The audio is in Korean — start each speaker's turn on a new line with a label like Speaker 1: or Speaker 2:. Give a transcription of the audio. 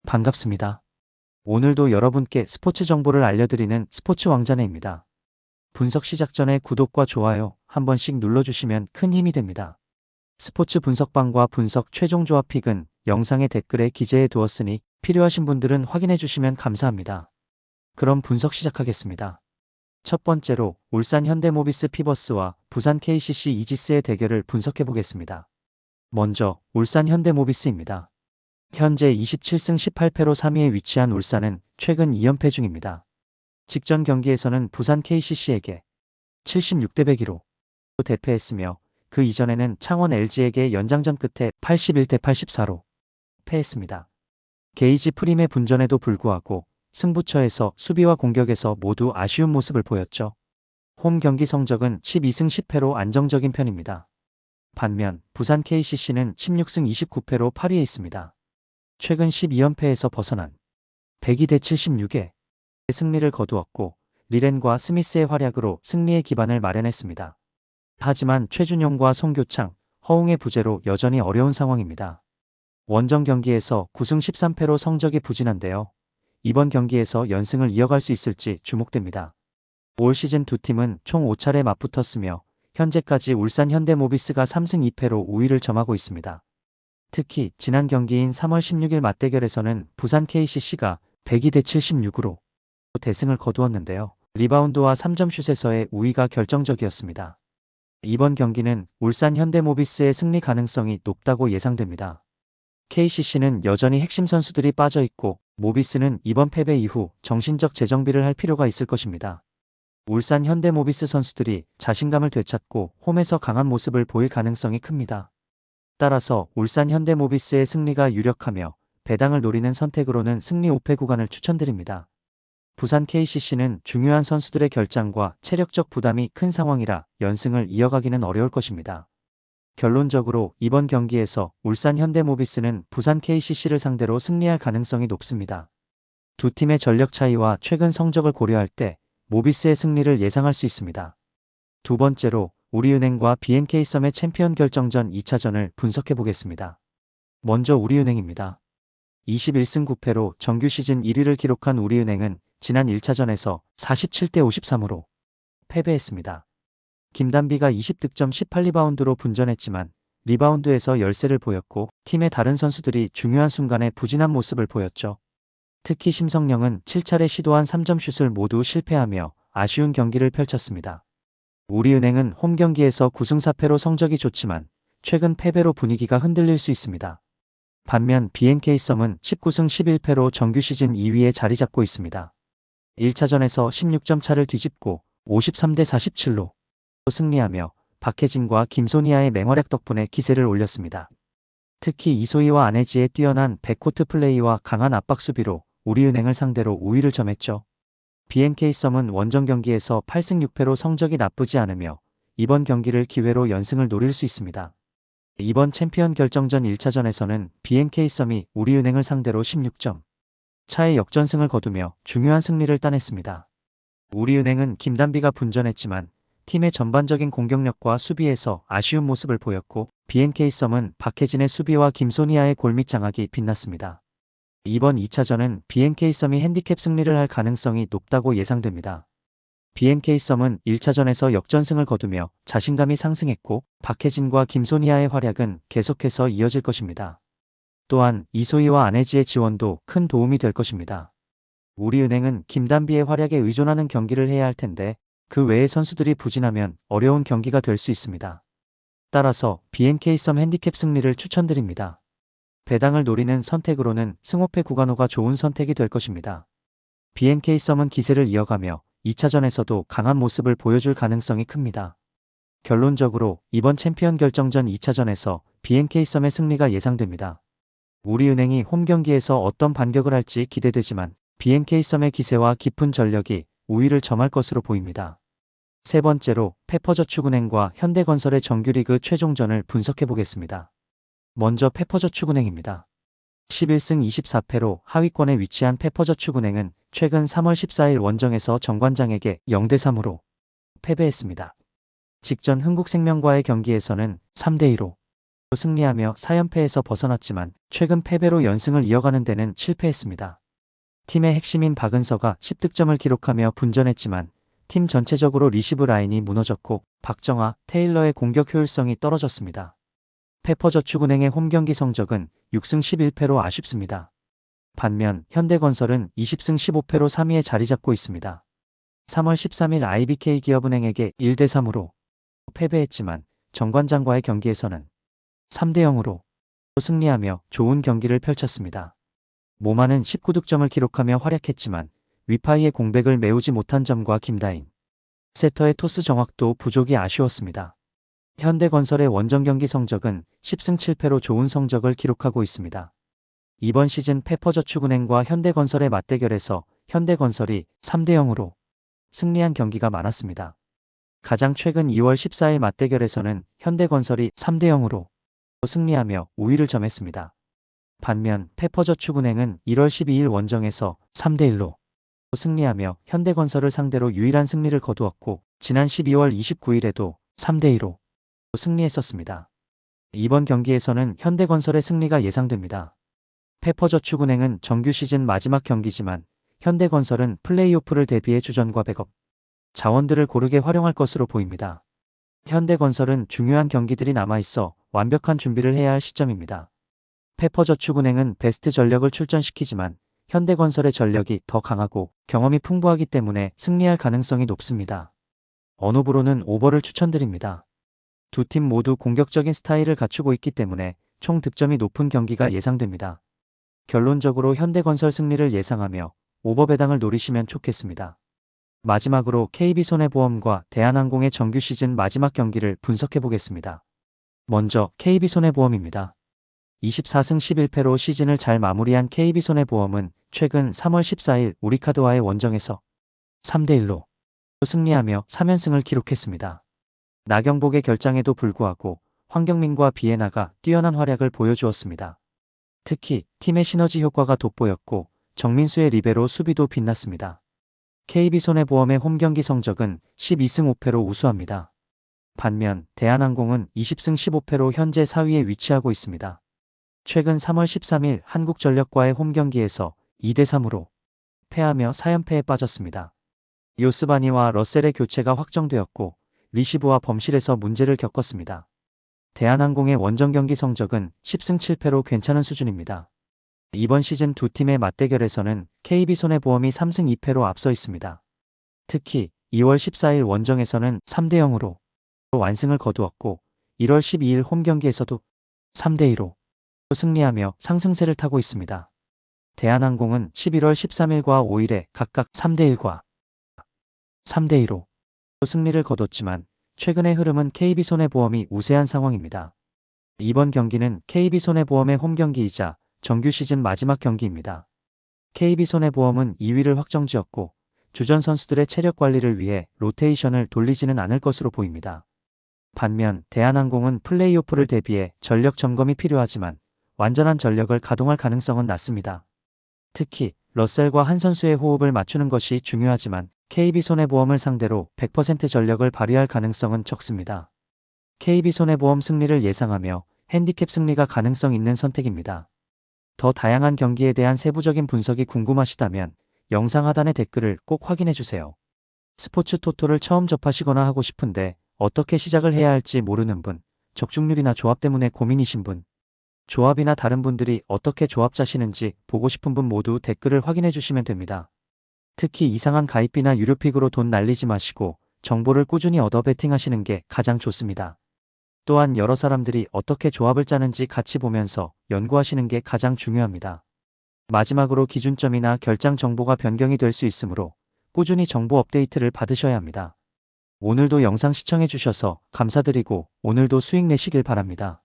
Speaker 1: 반갑습니다. 오늘도 여러분께 스포츠 정보를 알려드리는 스포츠 왕자네입니다. 분석 시작 전에 구독과 좋아요 한 번씩 눌러주시면 큰 힘이 됩니다. 스포츠 분석방과 분석 최종 조합 픽은 영상의 댓글에 기재해 두었으니 필요하신 분들은 확인해 주시면 감사합니다. 그럼 분석 시작하겠습니다. 첫 번째로 울산 현대모비스 피버스와 부산 KCC 이지스의 대결을 분석해 보겠습니다. 먼저 울산 현대모비스입니다. 현재 27승 18패로 3위에 위치한 울산은 최근 2연패 중입니다. 직전 경기에서는 부산 KCC에게 76대 102로 대패했으며 그 이전에는 창원 LG에게 연장전 끝에 81대 84로 패했습니다. 게이지 프림의 분전에도 불구하고 승부처에서 수비와 공격에서 모두 아쉬운 모습을 보였죠. 홈 경기 성적은 12승 10패로 안정적인 편입니다. 반면 부산 KCC는 16승 29패로 8위에 있습니다. 최근 12연패에서 벗어난 102대 76의 승리를 거두었고 리렌과 스미스의 활약으로 승리의 기반을 마련했습니다. 하지만 최준용과 송교창, 허웅의 부재로 여전히 어려운 상황입니다. 원정 경기에서 9승 13패로 성적이 부진한데요. 이번 경기에서 연승을 이어갈 수 있을지 주목됩니다. 올 시즌 두 팀은 총 5차례 맞붙었으며 현재까지 울산 현대모비스가 3승 2패로 우위를 점하고 있습니다. 특히 지난 경기인 3월 16일 맞대결에서는 부산 KCC가 102대 76으로 대승을 거두었는데요. 리바운드와 3점 슛에서의 우위가 결정적이었습니다. 이번 경기는 울산 현대모비스의 승리 가능성이 높다고 예상됩니다. KCC는 여전히 핵심 선수들이 빠져있고 모비스는 이번 패배 이후 정신적 재정비를 할 필요가 있을 것입니다. 울산 현대모비스 선수들이 자신감을 되찾고 홈에서 강한 모습을 보일 가능성이 큽니다. 따라서 울산 현대모비스의 승리가 유력하며 배당을 노리는 선택으로는 승리 5패 구간을 추천드립니다. 부산 KCC는 중요한 선수들의 결장과 체력적 부담이 큰 상황이라 연승을 이어가기는 어려울 것입니다. 결론적으로 이번 경기에서 울산 현대모비스는 부산 KCC를 상대로 승리할 가능성이 높습니다. 두 팀의 전력 차이와 최근 성적을 고려할 때 모비스의 승리를 예상할 수 있습니다. 두 번째로 우리은행과 BNK썸의 챔피언 결정전 2차전을 분석해 보겠습니다. 먼저 우리은행입니다. 21승 9패로 정규 시즌 1위를 기록한 우리은행은 지난 1차전에서 47대 53으로 패배했습니다. 김단비가 20득점 18리바운드로 분전했지만 리바운드에서 열세를 보였고 팀의 다른 선수들이 중요한 순간에 부진한 모습을 보였죠. 특히 심성령은 7차례 시도한 3점 슛을 모두 실패하며 아쉬운 경기를 펼쳤습니다. 우리은행은 홈 경기에서 9승 4패로 성적이 좋지만 최근 패배로 분위기가 흔들릴 수 있습니다. 반면 BNK썸은 19승 11패로 정규 시즌 2위에 자리 잡고 있습니다. 1차전에서 16점 차를 뒤집고 53대 47로 승리하며 박혜진과 김소니아의 맹활약 덕분에 기세를 올렸습니다. 특히 이소희와 안혜지의 뛰어난 백코트 플레이와 강한 압박 수비로 우리은행을 상대로 우위를 점했죠. BNK썸은 원정 경기에서 8승 6패로 성적이 나쁘지 않으며 이번 경기를 기회로 연승을 노릴 수 있습니다. 이번 챔피언 결정전 1차전에서는 BNK썸이 우리은행을 상대로 16점 차의 역전승을 거두며 중요한 승리를 따냈습니다. 우리은행은 김단비가 분전했지만 팀의 전반적인 공격력과 수비에서 아쉬운 모습을 보였고 BNK썸은 박혜진의 수비와 김소니아의 골밑 장악이 빛났습니다. 이번 2차전은 BNK썸이 핸디캡 승리를 할 가능성이 높다고 예상됩니다. BNK썸은 1차전에서 역전승을 거두며 자신감이 상승했고 박혜진과 김소니아의 활약은 계속해서 이어질 것입니다. 또한 이소희와 안혜지의 지원도 큰 도움이 될 것입니다. 우리은행은 김단비의 활약에 의존하는 경기를 해야 할 텐데 그 외의 선수들이 부진하면 어려운 경기가 될 수 있습니다. 따라서 BNK썸 핸디캡 승리를 추천드립니다. 배당을 노리는 선택으로는 승호패 구간호가 좋은 선택이 될 것입니다. BNK썸은 기세를 이어가며 2차전에서도 강한 모습을 보여줄 가능성이 큽니다. 결론적으로 이번 챔피언 결정전 2차전에서 BNK썸의 승리가 예상됩니다. 우리은행이 홈 경기에서 어떤 반격을 할지 기대되지만 BNK썸의 기세와 깊은 전력이 우위를 점할 것으로 보입니다. 세 번째로 페퍼저축은행과 현대건설의 정규리그 최종전을 분석해 보겠습니다. 먼저 페퍼저축은행입니다. 11승 24패로 하위권에 위치한 페퍼저축은행은 최근 3월 14일 원정에서 정관장에게 0대 3으로 패배했습니다. 직전 흥국생명과의 경기에서는 3대 2로 승리하며 4연패에서 벗어났지만 최근 패배로 연승을 이어가는 데는 실패했습니다. 팀의 핵심인 박은서가 10득점을 기록하며 분전했지만 팀 전체적으로 리시브 라인이 무너졌고 박정아, 테일러의 공격 효율성이 떨어졌습니다. 페퍼저축은행의 홈경기 성적은 6승 11패로 아쉽습니다. 반면 현대건설은 20승 15패로 3위에 자리 잡고 있습니다. 3월 13일 IBK기업은행에게 1대3으로 패배했지만 정관장과의 경기에서는 3대0으로 승리하며 좋은 경기를 펼쳤습니다. 모마는 19득점을 기록하며 활약했지만 위파이의 공백을 메우지 못한 점과 김다인, 세터의 토스 정확도 부족이 아쉬웠습니다. 현대건설의 원정 경기 성적은 10승 7패로 좋은 성적을 기록하고 있습니다. 이번 시즌 페퍼저축은행과 현대건설의 맞대결에서 현대건설이 3대0으로 승리한 경기가 많았습니다. 가장 최근 2월 14일 맞대결에서는 현대건설이 3대0으로 승리하며 우위를 점했습니다. 반면 페퍼저축은행은 1월 12일 원정에서 3대1로 승리하며 현대건설을 상대로 유일한 승리를 거두었고 지난 12월 29일에도 3대2로 승리했었습니다. 이번 경기에서는 현대건설의 승리가 예상됩니다. 페퍼저축은행은 정규 시즌 마지막 경기지만 현대건설은 플레이오프를 대비해 주전과 백업 자원들을 고르게 활용할 것으로 보입니다. 현대건설은 중요한 경기들이 남아있어 완벽한 준비를 해야 할 시점입니다. 페퍼저축은행은 베스트 전력을 출전시키지만 현대건설의 전력이 더 강하고 경험이 풍부하기 때문에 승리할 가능성이 높습니다. 언호브로는 오버를 추천드립니다. 두 팀 모두 공격적인 스타일을 갖추고 있기 때문에 총 득점이 높은 경기가 예상됩니다. 결론적으로 현대건설 승리를 예상하며 오버 배당을 노리시면 좋겠습니다. 마지막으로 KB손해보험과 대한항공의 정규 시즌 마지막 경기를 분석해 보겠습니다. 먼저 KB손해보험입니다. 24승 11패로 시즌을 잘 마무리한 KB손해보험은 최근 3월 14일 우리카드와의 원정에서 3대1로 승리하며 3연승을 기록했습니다. 나경복의 결장에도 불구하고 황경민과 비에나가 뛰어난 활약을 보여주었습니다. 특히 팀의 시너지 효과가 돋보였고 정민수의 리베로 수비도 빛났습니다. KB손해보험의 홈경기 성적은 12승 5패로 우수합니다. 반면 대한항공은 20승 15패로 현재 4위에 위치하고 있습니다. 최근 3월 13일 한국전력과의 홈경기에서 2대3으로 패하며 4연패에 빠졌습니다. 요스바니와 러셀의 교체가 확정되었고 리시브와 범실에서 문제를 겪었습니다. 대한항공의 원정 경기 성적은 10승 7패로 괜찮은 수준입니다. 이번 시즌 두 팀의 맞대결에서는 KB손해보험이 3승 2패로 앞서 있습니다. 특히 2월 14일 원정에서는 3대0으로 완승을 거두었고 1월 12일 홈경기에서도 3대2로 승리하며 상승세를 타고 있습니다. 대한항공은 11월 13일과 5일에 각각 3대1과 3대2로 승리를 거뒀지만 최근의 흐름은 KB손해보험이 우세한 상황입니다. 이번 경기는 KB손해보험의 홈경기이자 정규 시즌 마지막 경기입니다. KB손해보험은 2위를 확정지었고 주전 선수들의 체력 관리를 위해 로테이션을 돌리지는 않을 것으로 보입니다. 반면 대한항공은 플레이오프를 대비해 전력 점검이 필요하지만 완전한 전력을 가동할 가능성은 낮습니다. 특히 러셀과 한 선수의 호흡을 맞추는 것이 중요하지만 KB손해보험을 상대로 100% 전력을 발휘할 가능성은 적습니다. KB손해보험 승리를 예상하며 핸디캡 승리가 가능성 있는 선택입니다. 더 다양한 경기에 대한 세부적인 분석이 궁금하시다면 영상 하단의 댓글을 꼭 확인해주세요. 스포츠 토토를 처음 접하시거나 하고 싶은데 어떻게 시작을 해야 할지 모르는 분, 적중률이나 조합 때문에 고민이신 분, 조합이나 다른 분들이 어떻게 조합 짜시는지 보고 싶은 분 모두 댓글을 확인해 주시면 됩니다. 특히 이상한 가입비나 유료픽으로 돈 날리지 마시고 정보를 꾸준히 얻어 베팅하시는 게 가장 좋습니다. 또한 여러 사람들이 어떻게 조합을 짜는지 같이 보면서 연구하시는 게 가장 중요합니다. 마지막으로 기준점이나 결장 정보가 변경이 될 수 있으므로 꾸준히 정보 업데이트를 받으셔야 합니다. 오늘도 영상 시청해 주셔서 감사드리고 오늘도 수익 내시길 바랍니다.